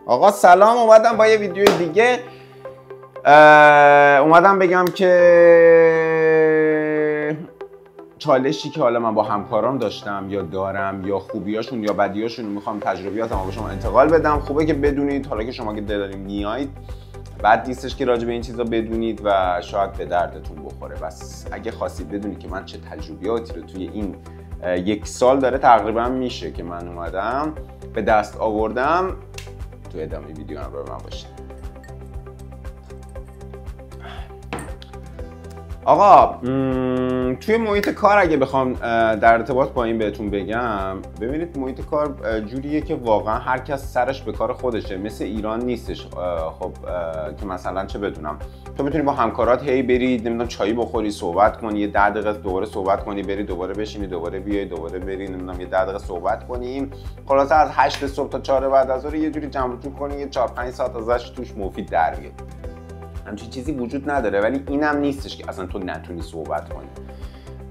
آقا سلام، اومدم با یه ویدیو دیگه. اومدم بگم که چالشی که حالا من با همکارام داشتم یا دارم یا خوبیاشون یا بدیاشون میخوام تجربیاتم با شما انتقال بدم. خوبه که بدونید، حالا که شما که دارین میایید بد نیستش که راجع به این چیزا بدونید و شاید به دردتون بخوره. بس اگه خواستید بدونید که من چه تجربیاتی رو توی این یک سال داره تقریبا میشه که من اومدم به دست آوردم، تو ادامه ویدیو هم رو من باشید. آقا توی محیط کار اگه بخوام در ارتباط با این بهتون بگم، ببینید محیط کار جوریه که واقعا هر کس سرش به کار خودشه، مثل ایران نیستش. خب که مثلا چه بدونم، تو میتونی با همکارات هی برید نمیدونم چایی بخوری، صحبت کنی، یه 10 دقیقه دوباره صحبت کنی، بری دوباره بشینی، دوباره بیای، دوباره بری، نمیدونم یه 10 دقیقه صحبت کنیم، خلاصه از 8 صبح تا 4 بعد از ظهر یه جوری جمع جور کنی، یه 4-5 ساعت ازش توش مفید در بیاد. همچین چیزی وجود نداره، ولی اینم نیستش که اصلا تو نتونی صحبت کنی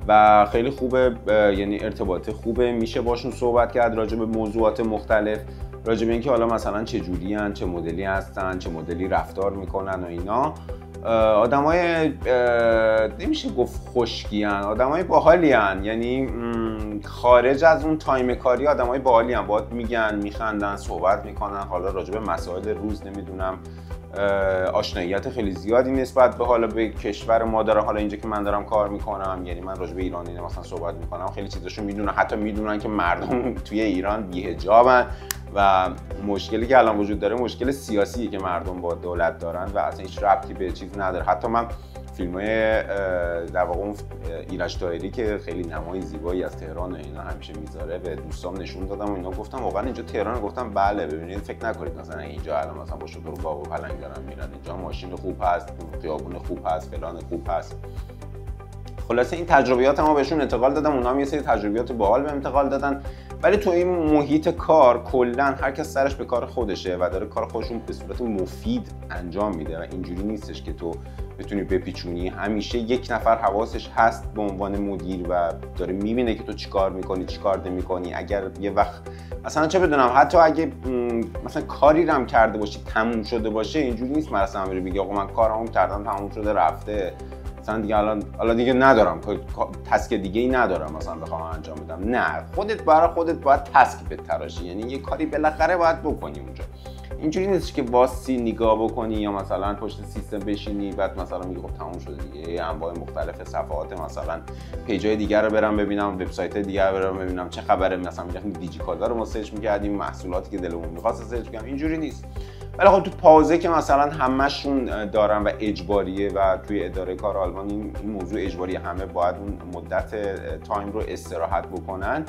و خیلی خوبه، یعنی ارتباط خوبه، میشه باشون صحبت کرد راجع به موضوعات مختلف، راجع به اینکه حالا مثلا چه جوریان، چه مدلی هستن، چه مدلی رفتار میکنن و اینا. آدمای نمیشه گفت خشکیان، آدمای باحالیان، یعنی خارج از اون تایم کاری آدمای باحالیان، باهات میگن، میخندن، صحبت میکنن، حالا راجع به مسائل روز نمیدونم آشناییت خیلی زیادی نسبت به حالا به کشور ما داره. حالا اینجا که من دارم کار میکنم، یعنی من راجع به ایران اینا مثلا صحبت میکنم، خیلی چیزاشو میدونن، حتی میدونن که مردم توی ایران بی‌حجابن و مشکلی که الان وجود داره مشکل سیاسیه که مردم با دولت دارن و اصلا هیچ ربطی به چیز نداره. حتی من فیلم‌های در واقع اون ایرج طاهری که خیلی نمای زیبایی از تهران و اینا همیشه میذاره به دوستام نشون دادم و اینا، گفتم واقعا اینجا تهران؟ گفتم بله، ببینید فکر نکنید مثلا اینجا الان مثلا با شتر و گاو و پلنگ دارن میرن، اینجا ماشین خوب هست، خیابون خوب هست، فلان خوب هست. خلاصه این تجربیات ما بهشون انتقال دادم، اونا هم یه سری تجربیات باحال به انتقال دادن. ولی تو این محیط کار کلا هر کس سرش به کار خودشه و داره کار خودشون به صورت مفید انجام میده و اینجوری نیستش که تو بتونی بپیچونی. همیشه یک نفر حواسش هست به عنوان مدیر و داره میبینه که تو چیکار میکنی، چیکار نمیکنی. اگر یه وقت مثلا چه بدونم، حتی اگه مثلا کاری رم کرده باشی تموم شده باشه، اینجوری نیست مثلا بری بگی آقا من کارامو کردم تموم شده رفته، مثلا دیگه الان دیگه ندارم تسک دیگه ای ندارم مثلا بخوام انجام بدم. نه، خودت برای خودت باید تسک بتراشی، یعنی یه کاری بالاخره باید بکنی اونجا. اینجوری نیست که واسی نگاه بکنی یا مثلا پشت سیستم بشینی بعد مثلا میگی خب تموم شده دیگه، انواع مختلف صفحات مثلا پیجای دیگر رو برم ببینم، وبسایت دیگر رو برم ببینم چه خبره، مثلا میگم دیجیکالا رو ما سرچ می‌کردیم، محصولاتی که دلمون می‌خواست سرچ کنیم. اینجوری نیست. ولی خب تو پازه که مثلا همشون دارن و اجباریه و توی اداره کار آلمان این موضوع اجباری، همه باید اون مدت تایم رو استراحت بکنن.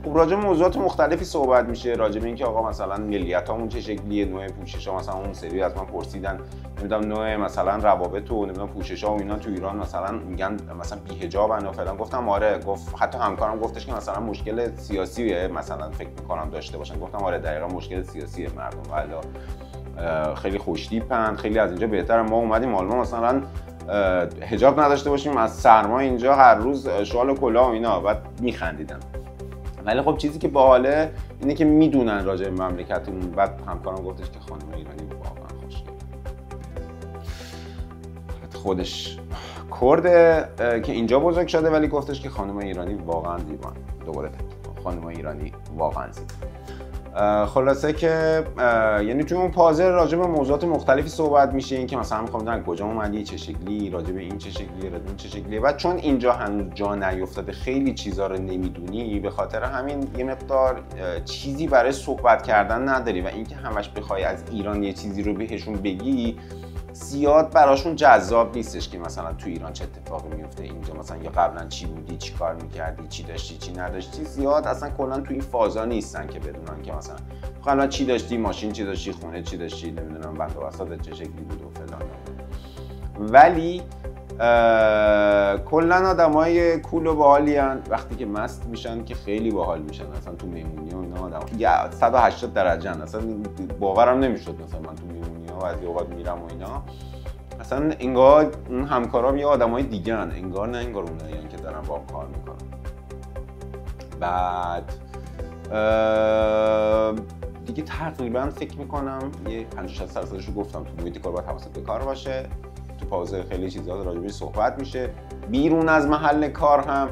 خب راجع به موضوعات مختلفی صحبت میشه، راجع به اینکه آقا مثلا ملیتامون چه شکلیه، نوع پوشش‌ها، مثلا اون سری از من پرسیدن نمیدونم نوع مثلا روابط و نمیدونم پوشش‌ها و اینا تو ایران مثلا میگن مثلا بی‌حجابن و فلان. گفتم آره، گفت حتی همکارم گفتش که مثلا مشکل سیاسی مثلا فکر می‌کنم داشته باشن. گفتم آره دقیقاً مشکل سیاسی مردم، والا خیلی خوش‌تیپن، خیلی از اینجا بهتره. ما اومدیم آلمان مثلا حجاب نداشته باشیم، از سرما اینجا هر روز شال و کلاه و اینا، بعد میخندیدن. ولی خب چیزی که باحاله اینه که میدونن راجع به مملکتمون. بعد همکارم گفتش که خانم ایرانی واقعا خوشگله، خودش کرده که اینجا بزرگ شده ولی گفتش که خانم ایرانی واقعا زیبان. دوباره خانم ایرانی واقعا زیبان. خلاصه که یعنی توی اون پازل راجع به موضوعات مختلفی صحبت میشه، این که مثلا میخوام بدونم کجا اومدی، چه شکلی، راجع به این چه شکلیه، راجع به این چه شکلیه. و چون اینجا هنوز جا نیفتاده، خیلی چیزا رو نمیدونی، به خاطر همین یه مقدار چیزی برای صحبت کردن نداری و اینکه همش بخوای از ایران یه چیزی رو بهشون بگی زیاد براشون جذاب نیستش که مثلا تو ایران چه اتفاقی میفته، اینجا مثلا یا قبلا چی بودی، چی کار میکردی، چی داشتی، چی نداشتی. زیاد اصلا کلا تو این فازا نیستن که بدونن که مثلا قبلا چی داشتی، ماشین چی داشتی، خونه چی داشتی، نمیدونم بند و بساط چه شکلی بود و فلان. ولی کلا آدمای کول و باحالین، وقتی که مست میشن که خیلی باحال میشن. اصلا تو مهمونی و اینا آدم 180 درجه اصلا باورم نمیشد مثلا من تو مهمونی ها از اوقات میرم و اینا، اصلا انگار اون همکارام یه آدمای دیگه ان، انگار نه انگار اونایین که دارن با کار میکنن. بعد دیگه تقریبا فکر میکنم یه 50-60% رو گفتم. تو محیط کار باید حواست به کار باشه، تو پاوزه خیلی چیزا راجبش صحبت میشه. بیرون از محل کار هم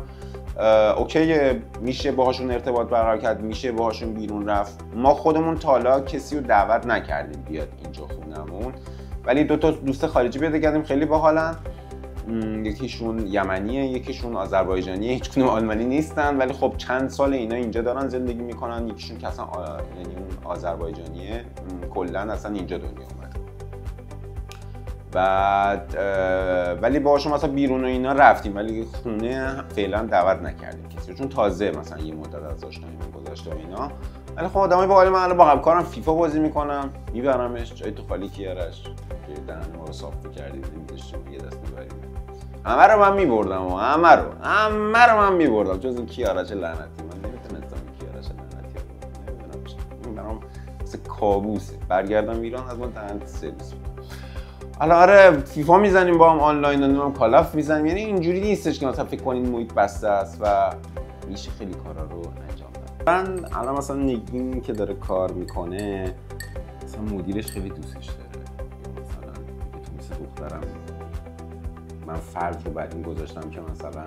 اوکی، میشه باهاشون ارتباط برقرار کرد، میشه باهاشون بیرون رفت. ما خودمون تا حالا کسی رو دعوت نکردیم بیاد اینجا خونمون، ولی 2 تا دوست خارجی پیدا کردیم خیلی باحالن. یکیشون یمنیه، یکیشون آذربایجانیه، هیچکدوم آلمانی نیستن، ولی خب چند سال اینا اینجا دارن زندگی میکنن. یکیشون که اصلا یعنی اون آذربایجانیه کلا اصلا اینجا دنیا اومده. بعد ولی باهاشون مثلا بیرون و اینا رفتیم، ولی خونه فعلا دعوت نکردیم کسی، چون تازه مثلا یه مدت از آشناییمون گذشته و اینا. ولی خب آدمای باحال، من الان با همکارم فیفا بازی میکنم، میبرمش جای تو خالی کیارش که دهن ما رو صاف می‌کردید نمی‌ذاشتیم یه دست ببریم. همه رو من می‌بردم و همه رو من می‌بردم جز این کیارش لعنتی. من نمیتونستم کیارش لعنتی رو نمیدونم، برام مثل کابوسه. برگردم ایران از ما دهن سرویس. حالا آره فیفا میزنیم با هم آنلاین، نمیدونم کالاف میزنیم، یعنی اینجوری نیستش که مثلا فکر کنین محیط بسته است و میشه خیلی کارا رو انجام داد. من الان مثلا نگین که داره کار میکنه، مثلا مدیرش خیلی دوستش داره، مثلا تو مثل دخترم. من فرض رو بر این گذاشتم که مثلا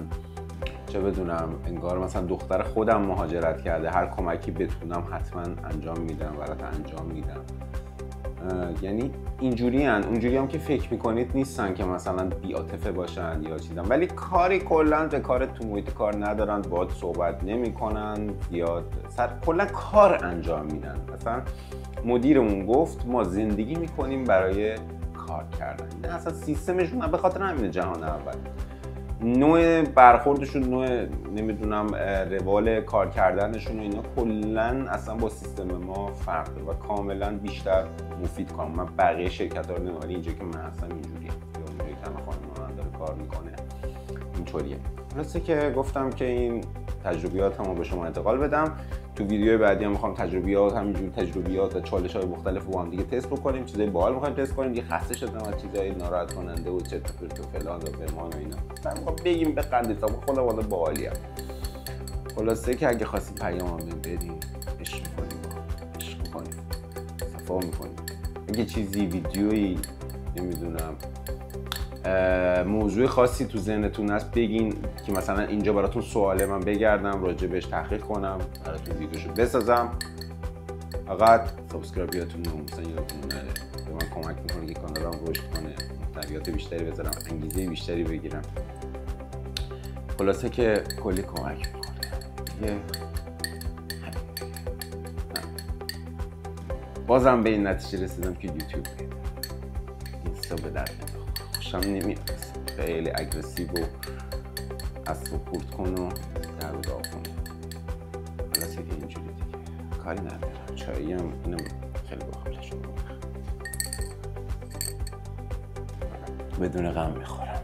چه بدونم انگار مثلا دختر خودم مهاجرت کرده، هر کمکی بتونم حتما انجام میدم، برات انجام میدم. یعنی اینجوری هم که فکر میکنید نیستن که مثلا بی‌عاطفه باشن یا چیزا، ولی کاری کلا به کار تو محیط کار ندارن، باهات صحبت نمیکنن یا کلا کار انجام میدن. مثلا مدیرمون گفت ما زندگی میکنیم برای کار کردن. نه اصلا سیستمشون به خاطر همین جهان اول، نوع برخوردشون، نوع نمیدونم روال کار کردنشون و اینا کلا اصلا با سیستم ما فرق داره و کاملا بیشتر مفید کنم. من بقیه شرکت‌ها رو نمی‌بینم، اینجا که من اصلا اینجوریه یا اونجایی که خانم داره کار میکنه اینطوریه. درسته که گفتم که این تجربیاتمو به شما انتقال بدم. تو ویدیو بعدی هم می‌خوام همینجور تجربیات و چالش‌های مختلف با هم دیگه تست بکنیم. چیزای باحال می‌خوایم تست کنیم. دیگه خسته شدم از چیزای ناراحت کننده و چرت و پرت و فلان و بمان و اینا. من می‌خوام بگیم بخندید تا خودم والا باحالیم. خلاصه که اگه خواستید پیامم بدین، عشق می‌کنیم. صفا می‌کنیم. اگه چیزی ویدیویی نمیدونم موضوع خاصی تو ذهنتون هست بگین که مثلا اینجا براتون سواله، من بگردم راجبش تحقیق کنم براتون ویدیوشو بسازم. فقط سابسکرایبیاتون رو مثلا یادتون نره، به من کمک میکنه که کانالم رشد کنه، محتویات بیشتری بذارم، انگیزه بیشتری بگیرم. خلاصه که کلی کمک میکنه. بازم به این نتیجه رسیدم که یوتیوب اینستا به درد خوشم نمیاد، خیلی اگریسیو و اصلا خورد کن و در رو داغ کن. خلاصه که اینجوری دیگه کاری ندارم. چایی هم اینم خیلی باحالشون بدون غم میخورم.